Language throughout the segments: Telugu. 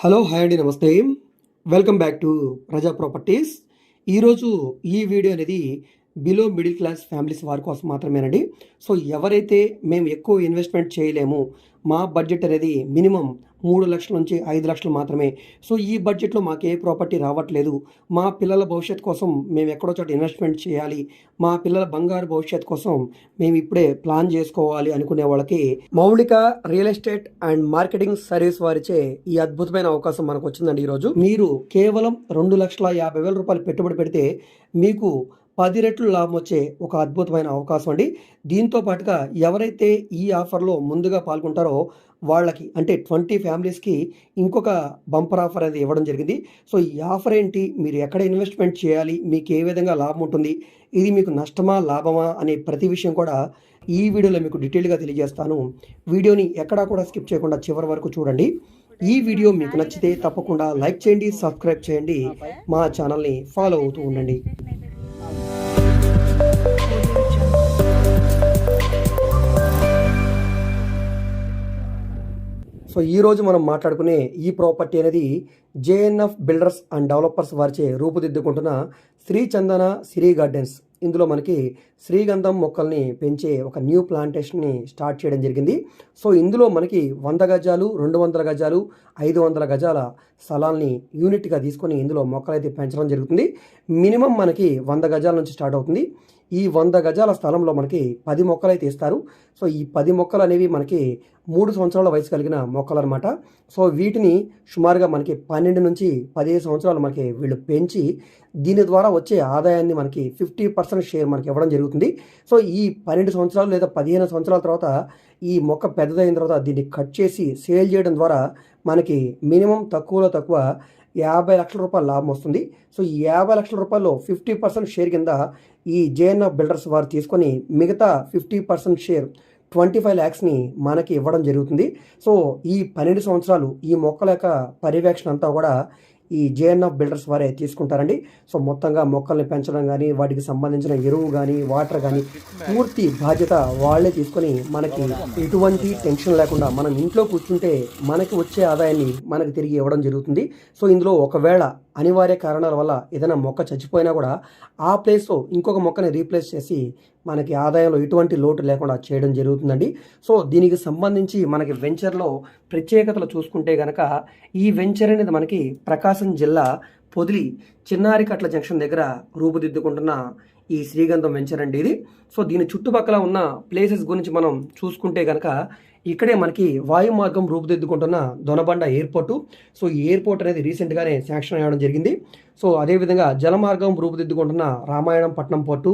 హలో హాయ్ అండి, నమస్తే. వెల్కమ్ బ్యాక్ టు ప్రజా ప్రాపర్టీస్. ఈరోజు ఈ వీడియో అనేది బిలో మిడిల్ క్లాస్ ఫ్యామిలీస్ వారి కోసం మాత్రమేనండి. సో ఎవరైతే మేము ఎక్కువ ఇన్వెస్ట్మెంట్ చేయలేము, మా బడ్జెట్ అనేది మినిమం 3 లక్షల నుంచి 5 లక్షలు మాత్రమే, సో ఈ బడ్జెట్లో మాకు ఏ ప్రాపర్టీ రావట్లేదు, మా పిల్లల భవిష్యత్ కోసం మేము ఎక్కడో చోట ఇన్వెస్ట్మెంట్ చేయాలి, మా పిల్లల బంగారు భవిష్యత్ కోసం మేము ఇప్పుడే ప్లాన్ చేసుకోవాలి అనుకునే వాళ్ళకి మౌలిక real estate and marketing service వారిచే ఈ అద్భుతమైన అవకాశం మనకు వచ్చిందండి. ఈరోజు మీరు కేవలం 2,50,000 పెట్టుబడి పెడితే మీకు 10 రెట్లు లాభం వచ్చే ఒక అద్భుతమైన అవకాశం అండి. దీంతో పాటుగా ఎవరైతే ఈ ఆఫర్లో ముందుగా పాల్గొంటారో వాళ్ళకి, అంటే 20 ఫ్యామిలీస్కి ఇంకొక బంపర్ ఆఫర్ అనేది ఇవ్వడం జరిగింది. సో ఈ ఆఫర్ ఏంటి, మీరు ఎక్కడ ఇన్వెస్ట్మెంట్ చేయాలి, మీకు ఏ విధంగా లాభం ఉంటుంది, ఇది మీకు నష్టమా లాభమా అనే ప్రతి విషయం కూడా ఈ వీడియోలో మీకు డీటెయిల్గా తెలియజేస్తాను. వీడియోని ఎక్కడా కూడా స్కిప్ చేయకుండా చివరి వరకు చూడండి. ఈ వీడియో మీకు నచ్చితే తప్పకుండా లైక్ చేయండి, సబ్స్క్రైబ్ చేయండి, మా ఛానల్ని ఫాలో అవుతూ ఉండండి. సో ఈరోజు మనం మాట్లాడుకునే ఈ ప్రాపర్టీ అనేది జేఎన్ఎఫ్ బిల్డర్స్ అండ్ డెవలపర్స్ వారిచే రూపుదిద్దుకుంటున్న శ్రీ చందన సిరి గార్డెన్స్. ఇందులో మనకి శ్రీగంధం మొక్కల్ని పెంచే ఒక న్యూ ప్లాంటేషన్ని స్టార్ట్ చేయడం జరిగింది. సో ఇందులో మనకి 100 గజాలు, 200 గజాలు, 500 గజాల స్థలాల్ని యూనిట్గా తీసుకొని ఇందులో మొక్కలైతే పెంచడం జరుగుతుంది. మినిమం మనకి 100 గజాల నుంచి స్టార్ట్ అవుతుంది. ఈ 100 గజాల స్థలంలో మనకి 10 మొక్కలైతే ఇస్తారు. సో ఈ 10 మొక్కలు అనేవి మనకి 3 సంవత్సరాల వయసు కలిగిన మొక్కలు అనమాట. సో వీటిని సుమారుగా మనకి 12 నుంచి 15 సంవత్సరాలు మనకి వీళ్ళు పెంచి దీని ద్వారా వచ్చే ఆదాయాన్ని మనకి 50% షేర్ మనకి ఇవ్వడం జరుగుతుంది. సో ఈ 12 సంవత్సరాలు లేదా 15 సంవత్సరాల తర్వాత ఈ మొక్క పెద్దదైన తర్వాత దీన్ని కట్ చేసి సేల్ చేయడం ద్వారా మనకి మినిమం తక్కువలో తక్కువ 50 లక్షల రూపాయల లాభం వస్తుంది. సో ఈ 50 లక్షల రూపాయల్లో 50% షేర్ కింద ఈ జేఎన్ఎఫ్ బిల్డర్స్ వారు తీసుకొని మిగతా 50% షేర్ 25 ల్యాక్స్ని మనకి ఇవ్వడం జరుగుతుంది. సో ఈ 12 సంవత్సరాలు ఈ మొక్కల యొక్క పర్యవేక్షణ అంతా కూడా ఈ జేఎన్ఎఫ్ బిల్డర్స్ వారే తీసుకుంటారండి. సో మొత్తంగా మొక్కల్ని పెంచడం కానీ, వాటికి సంబంధించిన ఎరువు కానీ, వాటర్ కానీ పూర్తి బాధ్యత వాళ్ళే తీసుకొని మనకి ఎటువంటి టెన్షన్ లేకుండా మనం ఇంట్లో కూర్చుంటే మనకి వచ్చే ఆదాయాన్ని మనకి తిరిగి ఇవ్వడం జరుగుతుంది. సో ఇందులో ఒకవేళ అనివార్య కారణాల వల్ల ఏదైనా మొక్క చచ్చిపోయినా కూడా ఆ ప్లేస్లో ఇంకొక మొక్కని రీప్లేస్ చేసి మనకి ఆదాయంలో ఎటువంటి లోటు లేకుండా చేయడం జరుగుతుందండి. సో దీనికి సంబంధించి మనకి వెంచర్లో ప్రత్యేకతలు చూసుకుంటే కనుక ఈ వెంచర్ అనేది మనకి ప్రకాశం జిల్లా పొదిలి చిన్నారికట్ల జంక్షన్ దగ్గర రూపుదిద్దుకుంటున్న ఈ శ్రీగంధం వెంచర్ అండి ఇది. సో దీని చుట్టుపక్కల ఉన్న ప్లేసెస్ గురించి మనం చూసుకుంటే కనుక ఇక్కడే మనకి వాయు మార్గం రూపుదిద్దుకుంటున్న దొనబండ ఎయిర్పోర్టు. సో ఈ ఎయిర్పోర్ట్ అనేది రీసెంట్గానే శాంక్షన్ అవ్వడం జరిగింది. సో అదేవిధంగా జల మార్గం రూపుదిద్దుకుంటున్న రామాయణం పట్నం పోర్టు,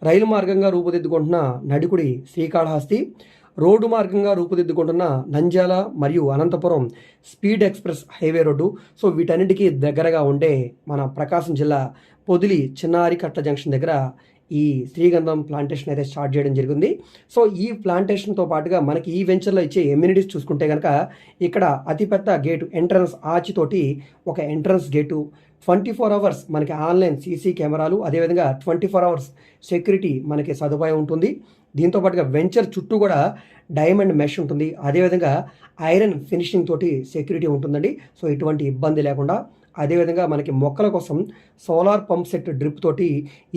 రైలు మార్గంగా రూపుదిద్దుకుంటున్న నడికుడి శ్రీకాళహస్తి, రోడ్డు మార్గంగా రూపుదిద్దుకుంటున్న నంద్యాల మరియు Anantapur speed express highway road. So వీటన్నిటికీ దగ్గరగా ఉండే మన ప్రకాశం జిల్లా పొదిలి చిన్నారికట్ల జంక్షన్ దగ్గర ఈ శ్రీగంధం ప్లాంటేషన్ అయితే స్టార్ట్ చేయడం జరిగింది. సో ఈ ప్లాంటేషన్తో పాటుగా మనకి ఈ వెంచర్లో ఇచ్చే ఎమ్యూనిటీస్ చూసుకుంటే కనుక ఇక్కడ అతిపెద్ద గేటు ఎంట్రన్స్ ఆచితోటి ఒక ఎంట్రన్స్ గేటు, 24 అవర్స్ మనకి ఆన్లైన్ సీసీ కెమెరాలు, అదేవిధంగా 24 అవర్స్ సెక్యూరిటీ మనకి సదుపాయం ఉంటుంది. దీంతో పాటుగా వెంచర్ చుట్టూ కూడా డైమండ్ మెష్ ఉంటుంది, అదేవిధంగా ఐరన్ ఫినిషింగ్ తోటి సెక్యూరిటీ ఉంటుందండి. సో ఎటువంటి ఇబ్బంది లేకుండా. అదేవిధంగా మనకి మొక్కల కోసం సోలార్ పంప్ సెట్ డ్రిప్ తోటి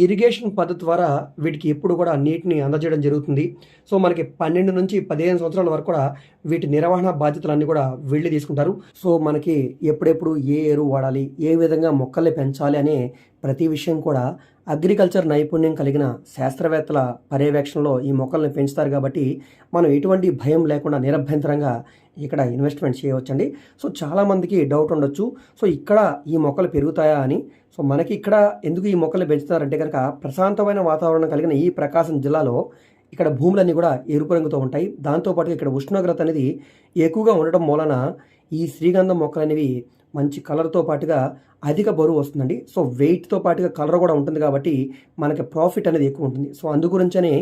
ఇరిగేషన్ పద్ధతి ద్వారా వీటికి ఎప్పుడు కూడా నీటిని అందజేయడం జరుగుతుంది. సో మనకి 12 నుంచి 15 సంవత్సరాల వరకు కూడా వీటి నిర్వహణ బాధ్యతలన్నీ కూడా వెళ్ళి తీసుకుంటారు. సో మనకి ఎప్పుడెప్పుడు ఏ ఎరువు వాడాలి, ఏ విధంగా మొక్కల్ని పెంచాలి అనే ప్రతి విషయం కూడా అగ్రికల్చర్ నైపుణ్యం కలిగిన శాస్త్రవేత్తల పర్యవేక్షణలో ఈ మొక్కల్ని పెంచుతారు కాబట్టి మనం ఎటువంటి భయం లేకుండా నిరభ్యంతరంగా ఇక్కడ ఇన్వెస్ట్మెంట్ చేయవచ్చండి. సో చాలామందికి డౌట్ ఉండొచ్చు, సో ఇక్కడ ఈ మొక్కలు పెరుగుతాయా అని. సో మనకి ఇక్కడ ఎందుకు ఈ మొక్కలు పెంచుతారంటే కనుక ప్రశాంతమైన వాతావరణం కలిగిన ఈ ప్రకాశం జిల్లాలో ఇక్కడ భూములన్నీ కూడా ఎరుపు రంగుతో ఉంటాయి. దాంతోపాటు ఇక్కడ ఉష్ణోగ్రత అనేది ఎక్కువగా ఉండటం మూలన ఈ శ్రీగంధం మొక్కలు అనేవి మంచి కలర్తో పాటుగా అధిక బరువు వస్తుందండి. సో వెయిట్తో పాటుగా కలర్ కూడా ఉంటుంది కాబట్టి మనకి ప్రాఫిట్ అనేది ఎక్కువ ఉంటుంది. సో అందు గురించనే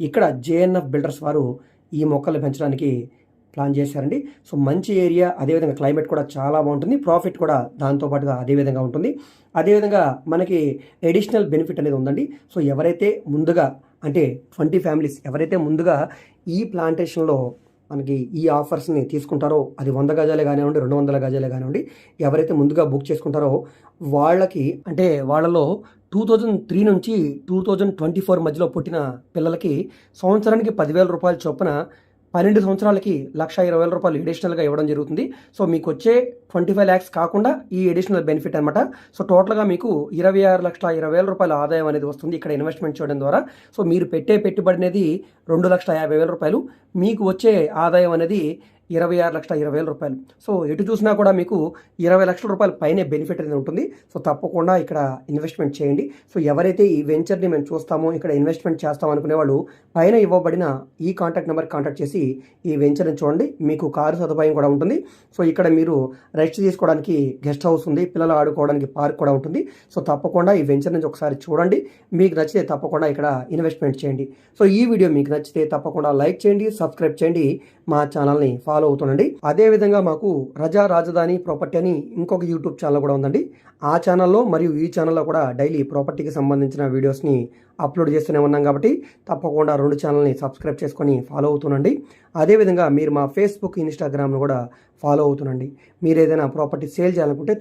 ఇక్కడ జేఎన్ఎఫ్ బిల్డర్స్ వారు ఈ మొక్కలు పెంచడానికి ప్లాన్ చేశారండి. సో మంచి ఏరియా, అదేవిధంగా క్లైమేట్ కూడా చాలా బాగుంటుంది, ప్రాఫిట్ కూడా దాంతోపాటుగా అదేవిధంగా ఉంటుంది. అదేవిధంగా మనకి అడిషనల్ బెనిఫిట్ అనేది ఉందండి. సో ఎవరైతే ముందుగా అంటే 20 ఫ్యామిలీస్ ఎవరైతే ముందుగా ఈ ప్లాంటేషన్లో మనకి ఈ ఆఫర్స్ని తీసుకుంటారో, అది 100 గజాలే కానివ్వండి, 200 గజాలే కానివ్వండి, ఎవరైతే ముందుగా బుక్ చేసుకుంటారో వాళ్ళకి, అంటే వాళ్ళలో 2003 నుంచి 2024 మధ్యలో పుట్టిన పిల్లలకి సంవత్సరానికి 10,000 రూపాయల చొప్పున 12 సంవత్సరాలకి 1,20,000 రూపాయలు అడిషనల్గా ఇవ్వడం జరుగుతుంది. సో మీకు వచ్చే 25 lakhs కాకుండా ఈ అడిషనల్ బెనిఫిట్ అనమాట. సో టోటల్గా మీకు 26,20,000 రూపాయల ఆదాయం అనేది వస్తుంది ఇక్కడ ఇన్వెస్ట్మెంట్ చేయడం ద్వారా. సో మీరు పెట్టే పెట్టుబడి అనేది 2,50,000 రూపాయలు, మీకు వచ్చే ఆదాయం అనేది 26,20,000 రూపాయలు. సో ఎటు చూసినా కూడా మీకు 20 లక్షల రూపాయల పైనే బెనిఫిట్ అనేది ఉంటుంది. సో తప్పకుండా ఇక్కడ ఇన్వెస్ట్మెంట్ చేయండి. సో ఎవరైతే ఈ వెంచర్ని మేము చూస్తామో, ఇక్కడ ఇన్వెస్ట్మెంట్ చేస్తాం అనుకునే వాళ్ళు పైన ఇవ్వబడిన ఈ కాంటాక్ట్ నెంబర్ కాంటాక్ట్ చేసి ఈ వెంచర్ని చూడండి. మీకు కారు సదుపాయం కూడా ఉంటుంది. సో ఇక్కడ మీరు రెస్ట్ తీసుకోవడానికి గెస్ట్ హౌస్ ఉంది, పిల్లలు ఆడుకోవడానికి పార్క్ కూడా ఉంటుంది. సో తప్పకుండా ఈ వెంచర్ నుంచి ఒకసారి చూడండి. మీకు నచ్చితే తప్పకుండా ఇక్కడ ఇన్వెస్ట్మెంట్ చేయండి. సో ఈ వీడియో మీకు నచ్చితే తప్పకుండా లైక్ చేయండి, సబ్స్క్రైబ్ చేయండి, మా ఛానల్ని ఫాలో అవుతుండండి. అదేవిధంగా మాకు రజా రాజధాని ప్రాపర్టీ అని ఇంకొక యూట్యూబ్ ఛానల్ కూడా ఉందండి. ఆ ఛానల్లో మరియు ఈ ఛానల్లో కూడా డైలీ ప్రాపర్టీకి సంబంధించిన వీడియోస్ని అప్లోడ్ చేస్తూనే ఉన్నాం కాబట్టి తప్పకుండా 2 ఛానల్ని సబ్స్క్రైబ్ చేసుకొని ఫాలో అవుతుండండి. అదేవిధంగా మీరు మా ఫేస్బుక్, ఇన్స్టాగ్రామ్ను కూడా ఫాలో అవుతుండండి. మీరు ఏదైనా ప్రాపర్టీ సేల్ చేయాలనుకుంటే